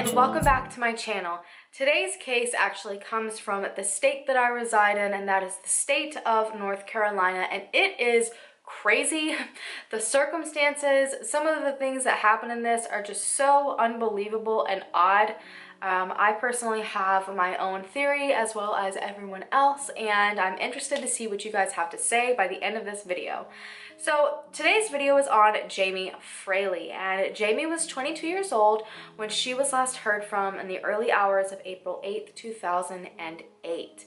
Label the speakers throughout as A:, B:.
A: and welcome back to my channel. Today's case actually comes from the state that I reside in, and that is the state of North Carolina, and it is crazy. The circumstances, some of the things that happen in this are just so unbelievable and odd. I personally have my own theory as well as everyone else, and I'm interested to see what you guys have to say by the end of this video. So today's video is on Jamie Fraley, and Jamie was 22 years old when she was last heard from in the early hours of April 8th, 2008.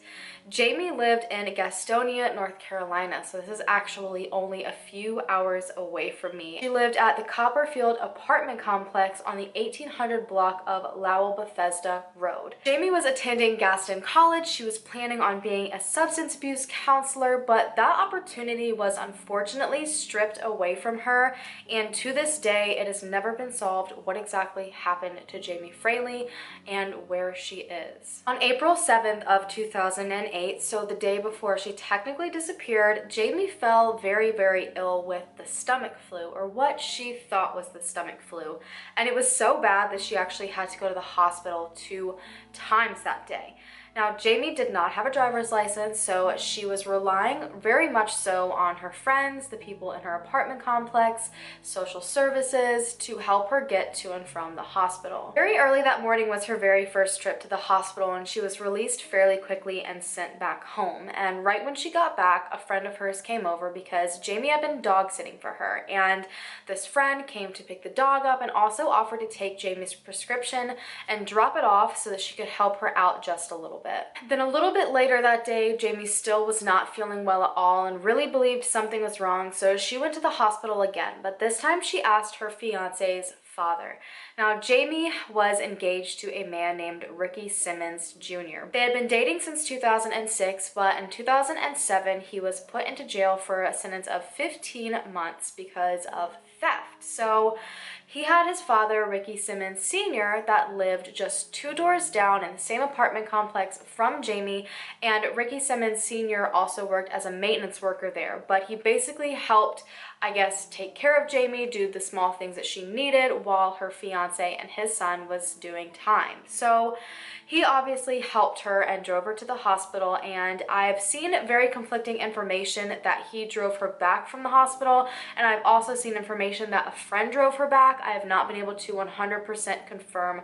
A: Jamie lived in Gastonia, North Carolina, so this is actually only a few hours away from me. She lived at the Copperfield apartment complex on the 1800 block of Lowell Bethesda Road. Jamie was attending Gaston College. She was planning on being a substance abuse counselor, but that opportunity was unfortunately stripped away from her, and to this day it has never been solved what exactly happened to Jamie Fraley and where she is. On April 7th of 2008, so the day before she technically disappeared, Jamie fell very, very ill with the stomach flu, or what she thought was the stomach flu, and it was so bad that she actually had to go to the hospital 2 times that day. Now, Jamie did not have a driver's license, so she was relying very much so on her friends, the people in her apartment complex, social services to help her get to and from the hospital. Very early that morning was her very first trip to the hospital, and she was released fairly quickly and sent back home. And right when she got back, a friend of hers came over because Jamie had been dog sitting for her, and this friend came to pick the dog up and also offered to take Jamie's prescription and drop it off so that she could help her out just a little bit. Then a little bit later that day, Jamie still was not feeling well at all and really believed something was wrong, so she went to the hospital again, but this time she asked her fiance's father. Now, Jamie was engaged to a man named Ricky Simmons Jr. They had been dating since 2006, but in 2007 he was put into jail for a sentence of 15 months because of theft. So he had his father, Ricky Simmons Sr., that lived just 2 doors down in the same apartment complex from Jamie, and Ricky Simmons Sr. also worked as a maintenance worker there, but he basically helped, I guess, take care of Jamie, do the small things that she needed while her fiance and his son was doing time. So he obviously helped her and drove her to the hospital, and I've seen very conflicting information that he drove her back from the hospital, and I've also seen information that a friend drove her back. I have not been able to 100% confirm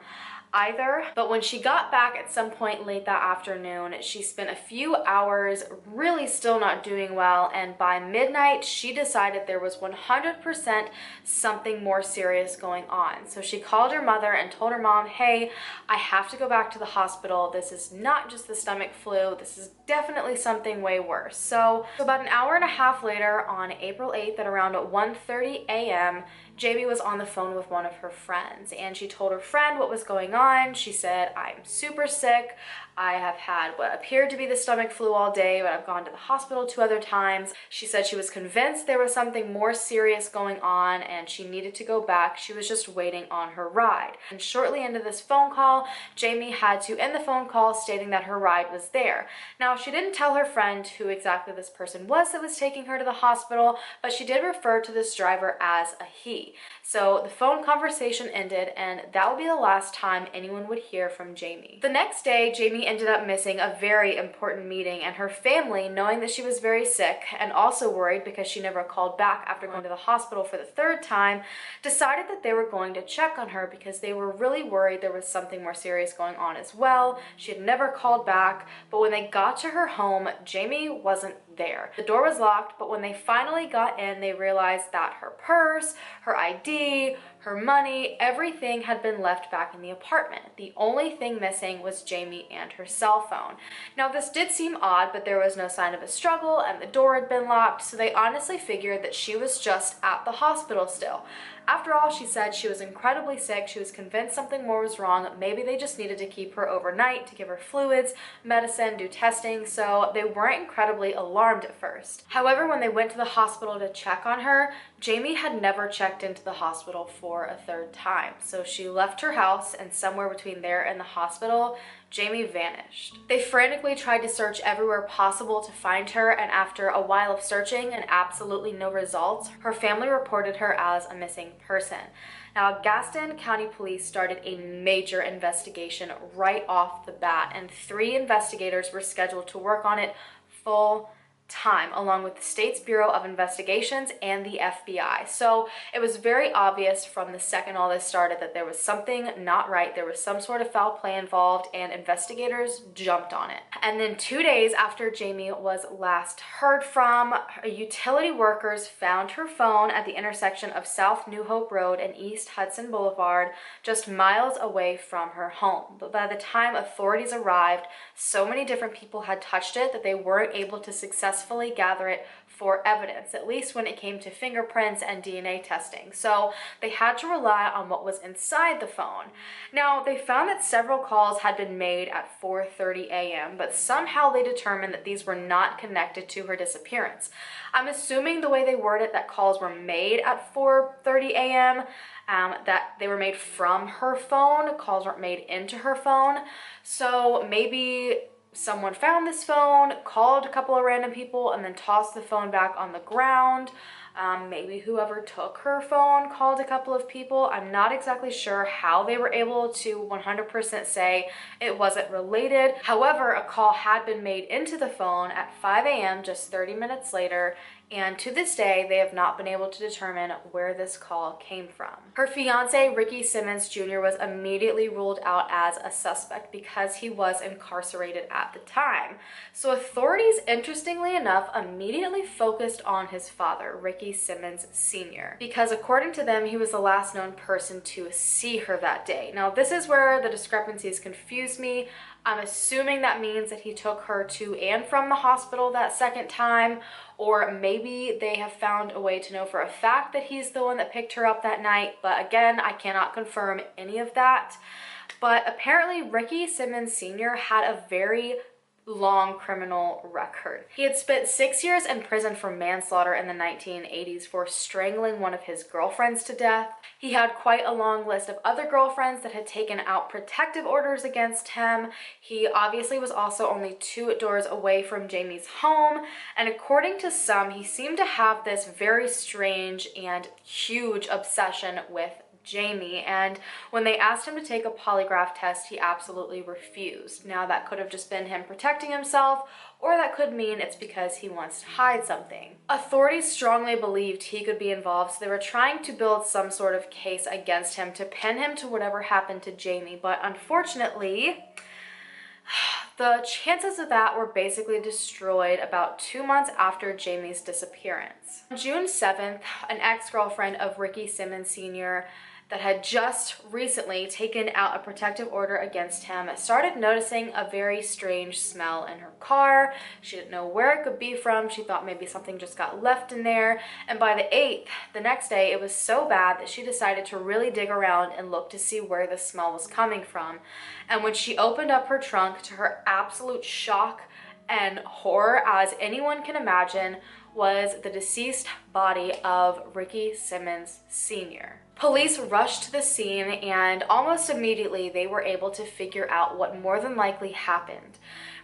A: either, but when she got back at some point late that afternoon, she spent a few hours really still not doing well, and by midnight she decided there was 100% something more serious going on. So she called her mother and told her mom, hey, I have to go back to the hospital. This is not just the stomach flu, this is definitely something way worse. So about an hour and a half later, on April 8th at around 1:30 a.m., Jamie was on the phone with one of her friends, and she told her friend what was going on. She said, I'm super sick. I have had what appeared to be the stomach flu all day, but I've gone to the hospital 2 other times. She said she was convinced there was something more serious going on and she needed to go back. She was just waiting on her ride. And shortly into this phone call, Jamie had to end the phone call stating that her ride was there. Now, she didn't tell her friend who exactly this person was that was taking her to the hospital, but she did refer to this driver as a he. So the phone conversation ended, and that would be the last time anyone would hear from Jamie. The next day, Jamie ended up missing a very important meeting, and her family, knowing that she was very sick and also worried because she never called back after going to the hospital for the 3rd time, decided that they were going to check on her because they were really worried there was something more serious going on as well. She had never called back, but when they got to her home, Jamie wasn't there. The door was locked, but when they finally got in, they realized that her purse, her ID, her money, everything had been left back in the apartment. The only thing missing was Jamie and her cell phone. Now, this did seem odd, but there was no sign of a struggle and the door had been locked, so they honestly figured that she was just at the hospital still. After all, she said she was incredibly sick. She was convinced something more was wrong. Maybe they just needed to keep her overnight to give her fluids, medicine, do testing, so they weren't incredibly alarmed at first. However, when they went to the hospital to check on her, Jamie had never checked checked into the hospital for a third time. So she left her house, and somewhere between there and the hospital, Jamie vanished. They frantically tried to search everywhere possible to find her, and after a while of searching and absolutely no results, her family reported her as a missing person. Now, Gaston County Police started a major investigation right off the bat, and 3 investigators were scheduled to work on it full time, along with the state's Bureau of Investigations and the FBI. So it was very obvious from the second all this started that there was something not right. There was some sort of foul play involved, and investigators jumped on it. And then 2 days after Jamie was last heard from, utility workers found her phone at the intersection of South New Hope Road and East Hudson Boulevard, just miles away from her home. But by the time authorities arrived, so many different people had touched it that they weren't able to successfully gather it for evidence, at least when it came to fingerprints and DNA testing. So they had to rely on what was inside the phone. Now, they found that several calls had been made at 4:30 a.m., but somehow they determined that these were not connected to her disappearance. I'm assuming the way they worded that calls were made at 4:30 a.m., that they were made from her phone. Calls weren't made into her phone. So maybe someone found this phone, called a couple of random people, and then tossed the phone back on the ground. Maybe whoever took her phone called a couple of people. I'm not exactly sure how they were able to 100% say it wasn't related. However, a call had been made into the phone at 5 a.m. just 30 minutes later, and to this day, they have not been able to determine where this call came from. Her fiance, Ricky Simmons Jr., was immediately ruled out as a suspect because he was incarcerated at the time. So authorities, interestingly enough, immediately focused on his father, Ricky Simmons Sr., because according to them, he was the last known person to see her that day. Now, this is where the discrepancies confuse me. I'm assuming that means that he took her to and from the hospital that second time, or maybe they have found a way to know for a fact that he's the one that picked her up that night. But again, I cannot confirm any of that. But apparently Ricky Simmons Sr. had a very long criminal record. He had spent 6 years in prison for manslaughter in the 1980s for strangling one of his girlfriends to death. He had quite a long list of other girlfriends that had taken out protective orders against him. He obviously was also only 2 doors away from Jamie's home, and according to some, he seemed to have this very strange and huge obsession with Jamie, and when they asked him to take a polygraph test, he absolutely refused. Now, that could have just been him protecting himself, or that could mean it's because he wants to hide something. Authorities strongly believed he could be involved, so they were trying to build some sort of case against him to pin him to whatever happened to Jamie, but unfortunately, the chances of that were basically destroyed about 2 months after Jamie's disappearance. On June 7th, an ex-girlfriend of Ricky Simmons Sr. that had just recently taken out a protective order against him started noticing a very strange smell in her car. She didn't know where it could be from. She thought maybe something just got left in there. And by the 8th, the next day, it was so bad that she decided to really dig around and look to see where the smell was coming from. And when she opened up her trunk, to her absolute shock and horror, as anyone can imagine, was the deceased body of Ricky Simmons Sr. Police rushed to the scene, and almost immediately they were able to figure out what more than likely happened.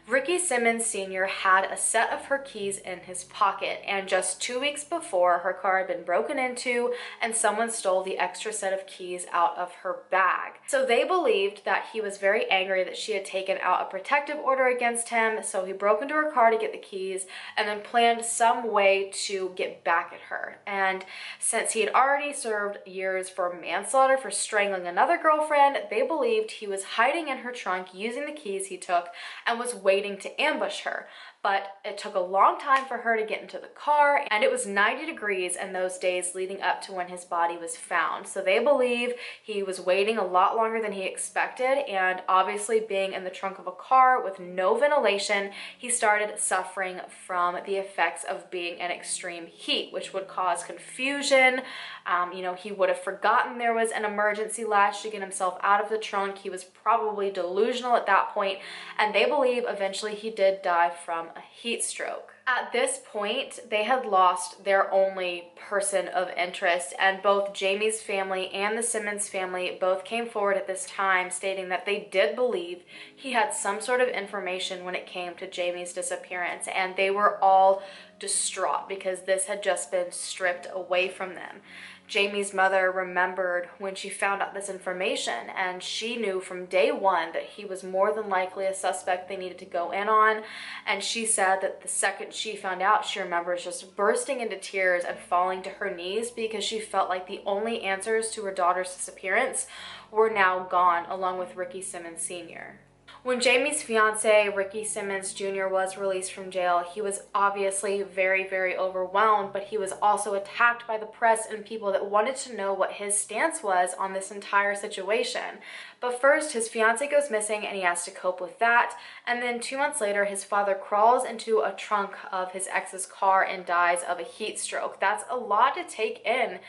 A: Ricky Simmons Sr. had a set of her keys in his pocket, and just 2 weeks before, her car had been broken into and someone stole the extra set of keys out of her bag. So they believed that he was very angry that she had taken out a protective order against him, so he broke into her car to get the keys and then planned some way to get back at her. And since he had already served years for manslaughter for strangling another girlfriend, they believed he was hiding in her trunk using the keys he took and was waiting to ambush her. But it took a long time for her to get into the car, and it was 90 degrees in those days leading up to when his body was found. So they believe he was waiting a lot longer than he expected, and obviously being in the trunk of a car with no ventilation, he started suffering from the effects of being in extreme heat, which would cause confusion. He would have forgotten there was an emergency latch to get himself out of the trunk. He was probably delusional at that point, and they believe eventually he did die from a heat stroke. At this point, they had lost their only person of interest, and both Jamie's family and the Simmons family both came forward at this time stating that they did believe he had some sort of information when it came to Jamie's disappearance, and they were all distraught because this had just been stripped away from them. Jamie's mother remembered when she found out this information, and she knew from day one that he was more than likely a suspect they needed to go in on. And she said that the second she found out, she remembers just bursting into tears and falling to her knees because she felt like the only answers to her daughter's disappearance were now gone, along with Ricky Simmons Sr. When Jamie's fiance, Ricky Simmons Jr., was released from jail, he was obviously very, very overwhelmed, but he was also attacked by the press and people that wanted to know what his stance was on this entire situation. But first, his fiance goes missing and he has to cope with that. And then 2 months later, his father crawls into a trunk of his ex's car and dies of a heat stroke. That's a lot to take in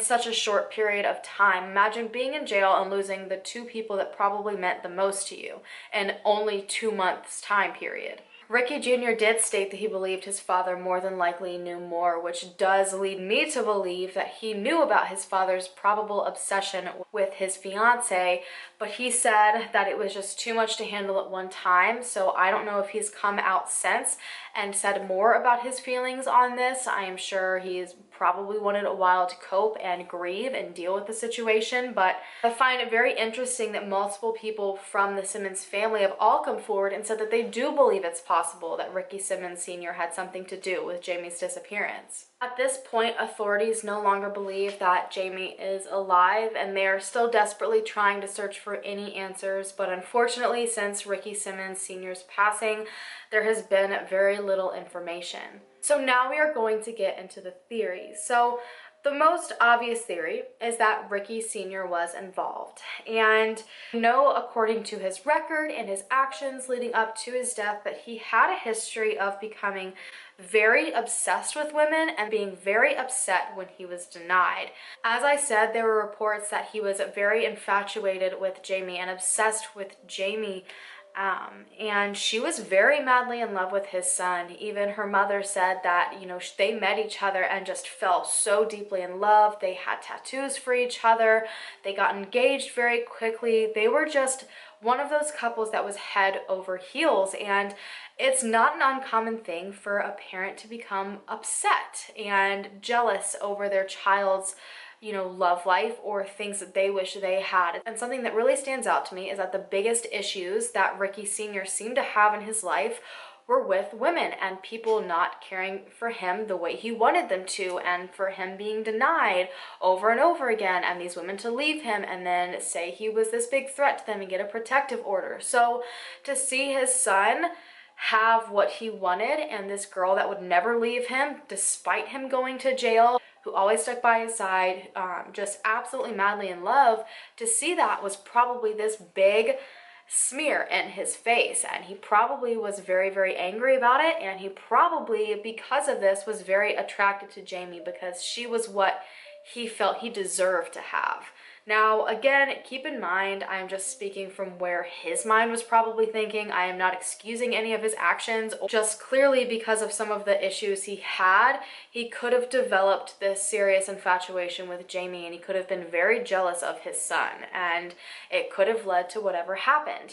A: such a short period of time. Imagine being in jail and losing the two people that probably meant the most to you in only 2 months time period. Ricky Jr. did state that he believed his father more than likely knew more, which does lead me to believe that he knew about his father's probable obsession with his fiance, but he said that it was just too much to handle at one time, so I don't know if he's come out since and said more about his feelings on this. I am sure he's probably wanted a while to cope and grieve and deal with the situation, but I find it very interesting that multiple people from the Simmons family have all come forward and said that they do believe it's possible that Ricky Simmons Sr. had something to do with Jamie's disappearance. At this point, authorities no longer believe that Jamie is alive, and they are still desperately trying to search for any answers, but unfortunately, since Ricky Simmons Sr.'s passing, there has been very little information. So now we are going to get into the theories. So the most obvious theory is that Ricky Sr. was involved. And we know, according to his record and his actions leading up to his death, that he had a history of becoming very obsessed with women and being very upset when he was denied. As I said, there were reports that he was very infatuated with Jamie and obsessed with Jamie. And she was very madly in love with his son. Even her mother said that, they met each other and just fell so deeply in love. They had tattoos for each other. They got engaged very quickly. They were just one of those couples that was head over heels. And it's not an uncommon thing for a parent to become upset and jealous over their child's love life or things that they wish they had. And something that really stands out to me is that the biggest issues that Ricky Sr. seemed to have in his life were with women and people not caring for him the way he wanted them to, and for him being denied over and over again, and these women to leave him and then say he was this big threat to them and get a protective order. So to see his son have what he wanted and this girl that would never leave him despite him going to jail, who always stuck by his side, just absolutely madly in love, to see that was probably this big smear in his face, and he probably was very, very angry about it, and he probably, because of this, was very attracted to Jamie because she was what he felt he deserved to have. Now, again, keep in mind, I'm just speaking from where his mind was probably thinking. I am not excusing any of his actions. Just clearly because of some of the issues he had, he could have developed this serious infatuation with Jamie, and he could have been very jealous of his son, and it could have led to whatever happened.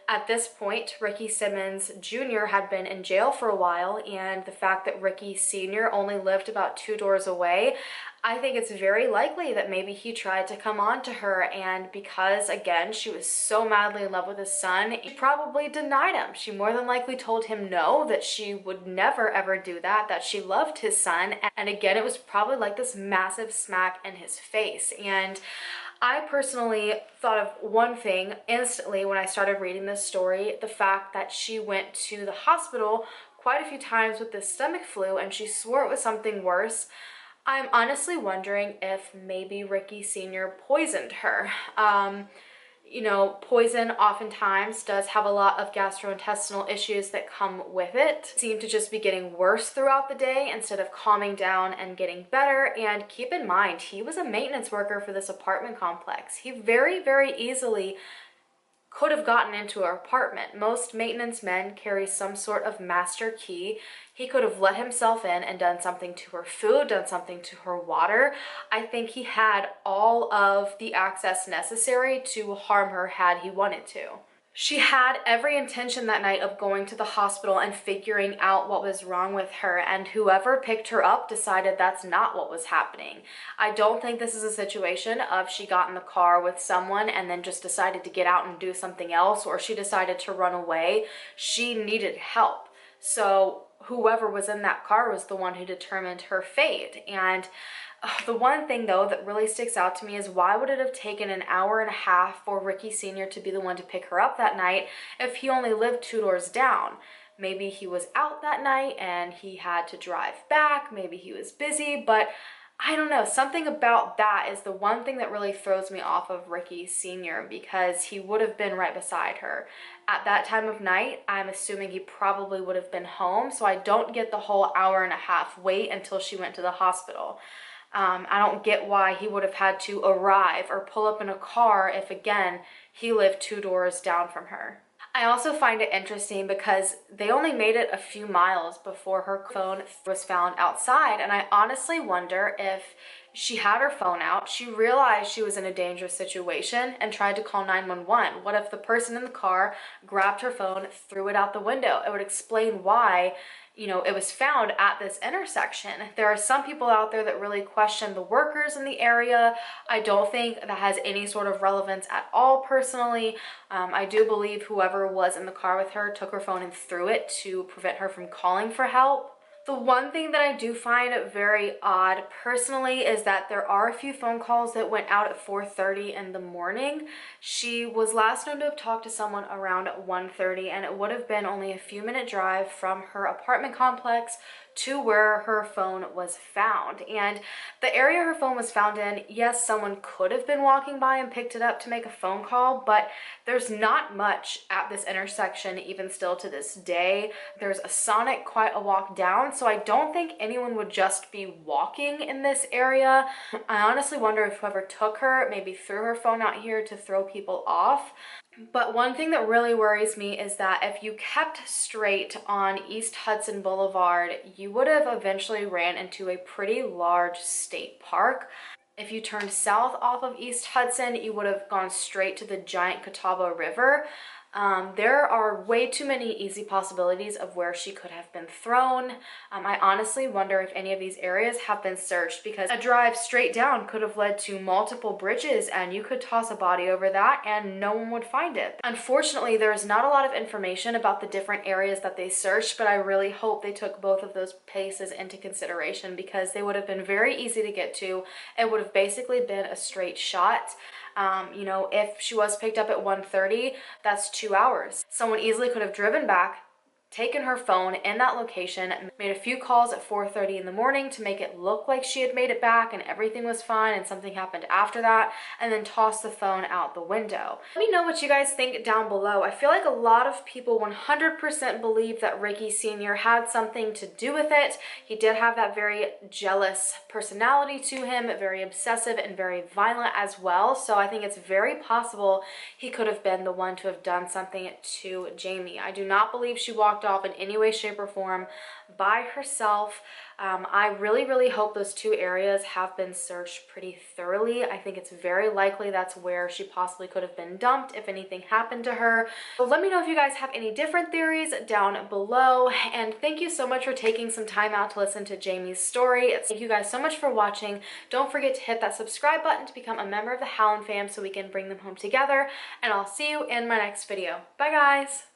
A: At this point, Ricky Simmons Jr. had been in jail for a while, and the fact that Ricky Sr. only lived about 2 doors away, I think it's very likely that maybe he tried to come on to her, and because, again, she was so madly in love with his son, he probably denied him. She more than likely told him no, that she would never ever do that she loved his son, and again, it was probably like this massive smack in his face. And I personally thought of one thing instantly when I started reading this story, the fact that she went to the hospital quite a few times with this stomach flu and she swore it was something worse. I'm honestly wondering if maybe Ricky Sr. poisoned her. Poison oftentimes does have a lot of gastrointestinal issues that come with it. Seem to just be getting worse throughout the day instead of calming down and getting better. And keep in mind, he was a maintenance worker for this apartment complex. He very, very easily could have gotten into her apartment. Most maintenance men carry some sort of master key. He could have let himself in and done something to her food, done something to her water. I think he had all of the access necessary to harm her had he wanted to. She had every intention that night of going to the hospital and figuring out what was wrong with her, and whoever picked her up decided that's not what was happening. I don't think this is a situation of she got in the car with someone and then just decided to get out and do something else, or she decided to run away. She needed help. So whoever was in that car was the one who determined her fate. And the one thing though that really sticks out to me is, why would it have taken an hour and a half for Ricky Sr. to be the one to pick her up that night if he only lived 2 doors down? Maybe he was out that night and he had to drive back. Maybe he was busy, but I don't know. Something about that is the one thing that really throws me off of Ricky Sr., because he would have been right beside her. At that time of night, I'm assuming he probably would have been home, so I don't get the whole hour and a half wait until she went to the hospital. I don't get why he would have had to arrive or pull up in a car if, again, he lived 2 doors down from her. I also find it interesting because they only made it a few miles before her phone was found outside, and I honestly wonder if she had her phone out, she realized she was in a dangerous situation and tried to call 911. What if the person in the car grabbed her phone, threw it out the window? It would explain why, you know, it was found at this intersection. There are some people out there that really question the workers in the area. I don't think that has any sort of relevance at all personally. I do believe whoever was in the car with her took her phone and threw it to prevent her from calling for help. The one thing that I do find very odd personally is that there are a few phone calls that went out at 4:30 in the morning. She was last known to have talked to someone around 1:30, and it would have been only a few minute drive from her apartment complex to where her phone was found. And the area her phone was found in, yes, someone could have been walking by and picked it up to make a phone call, but there's not much at this intersection even still to this day. There's a Sonic quite a walk down, so I don't think anyone would just be walking in this area. I honestly wonder if whoever took her maybe threw her phone out here to throw people off. But one thing that really worries me is that if you kept straight on East Hudson Boulevard, you would have eventually ran into a pretty large state park. If you turned south off of East Hudson, you would have gone straight to the giant Catawba River. There are way too many easy possibilities of where she could have been thrown. I honestly wonder if any of these areas have been searched, because a drive straight down could have led to multiple bridges and you could toss a body over that and no one would find it. Unfortunately, there's not a lot of information about the different areas that they searched, but I really hope they took both of those places into consideration, because they would have been very easy to get to. It would have basically been a straight shot. You know, if she was picked up at 1:30, that's 2 hours. Someone easily could have driven back, taken her phone in that location, made a few calls at 4:30 in the morning to make it look like she had made it back and everything was fine and something happened after that, and then tossed the phone out the window. Let me know what you guys think down below. I feel like a lot of people 100% believe that Ricky Sr. had something to do with it. He did have that very jealous personality to him, very obsessive and very violent as well. So I think it's very possible he could have been the one to have done something to Jamie. I do not believe she walked off in any way, shape, or form by herself. I really hope those 2 areas have been searched pretty thoroughly. I think it's very likely that's where she possibly could have been dumped if anything happened to her. So let me know if you guys have any different theories down below, and thank you so much for taking some time out to listen to Jamie's story. Thank you guys so much for watching. Don't forget to hit that subscribe button to become a member of the Hallan fam so we can bring them home together, and I'll see you in my next video. Bye guys!